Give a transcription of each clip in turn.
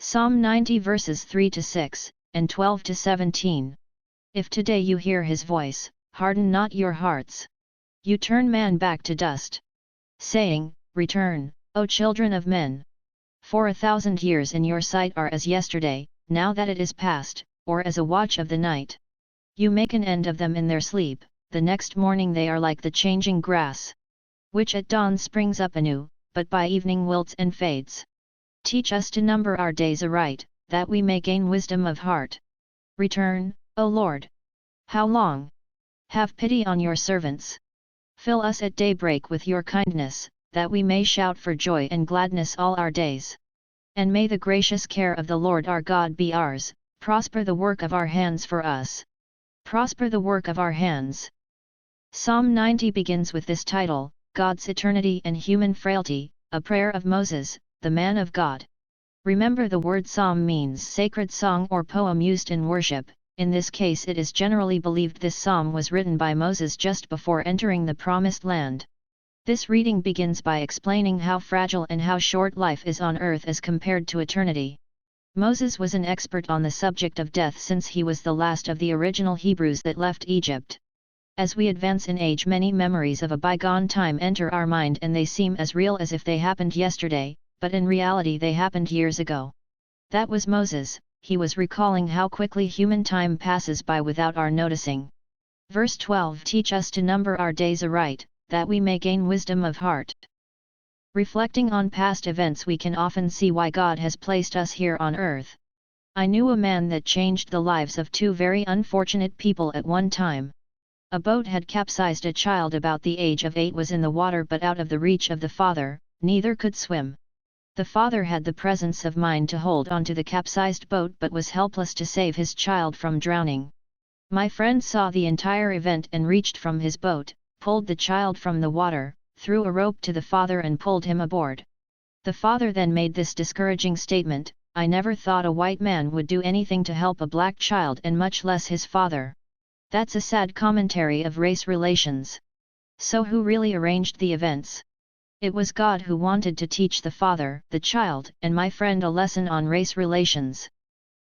Psalm 90 verses 3 to 6, and 12 to 17. If today you hear his voice, harden not your hearts. You turn man back to dust, saying, Return, O children of men. For 1,000 years in your sight are as yesterday, now that it is past, or as a watch of the night. You make an end of them in their sleep, the next morning they are like the changing grass, which at dawn springs up anew, but by evening wilts and fades. Teach us to number our days aright, that we may gain wisdom of heart. Return, O Lord. How long? Have pity on your servants. Fill us at daybreak with your kindness, that we may shout for joy and gladness all our days. And may the gracious care of the Lord our God be ours, prosper the work of our hands for us. Prosper the work of our hands. Psalm 90 begins with this title, God's Eternity and Human Frailty, a prayer of Moses, the man of God. Remember, the word psalm means sacred song or poem used in worship. In this case it is generally believed this psalm was written by Moses just before entering the Promised Land. This reading begins by explaining how fragile and how short life is on earth as compared to eternity. Moses was an expert on the subject of death since he was the last of the original Hebrews that left Egypt. As we advance in age, many memories of a bygone time enter our mind, and they seem as real as if they happened yesterday, but in reality they happened years ago. That was Moses. He was recalling how quickly human time passes by without our noticing. Verse 12: Teach us to number our days aright, that we may gain wisdom of heart. Reflecting on past events, we can often see why God has placed us here on earth. I knew a man that changed the lives of two very unfortunate people at one time. A boat had capsized. A child about the age of 8 was in the water but out of the reach of the father, neither could swim. The father had the presence of mind to hold on to the capsized boat but was helpless to save his child from drowning. My friend saw the entire event and reached from his boat, pulled the child from the water, threw a rope to the father and pulled him aboard. The father then made this discouraging statement, I never thought a white man would do anything to help a black child, and much less his father. That's a sad commentary of race relations. So who really arranged the events? It was God who wanted to teach the father, the child, and my friend a lesson on race relations.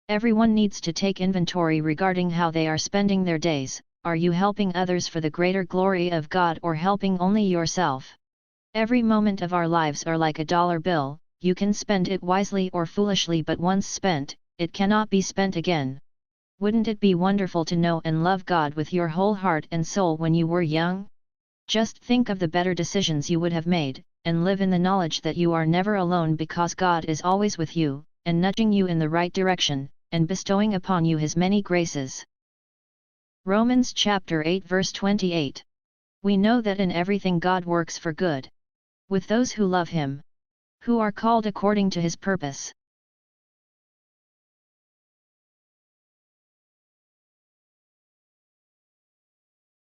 Everyone needs to take inventory regarding how they are spending their days. Are you helping others for the greater glory of God or helping only yourself? Every moment of our lives are like a dollar bill. You can spend it wisely or foolishly, but once spent, it cannot be spent again. Wouldn't it be wonderful to know and love God with your whole heart and soul when you were young? Just think of the better decisions you would have made, and live in the knowledge that you are never alone, because God is always with you, and nudging you in the right direction, and bestowing upon you His many graces. Romans chapter 8 verse 28. We know that in everything God works for good, with those who love Him, who are called according to His purpose.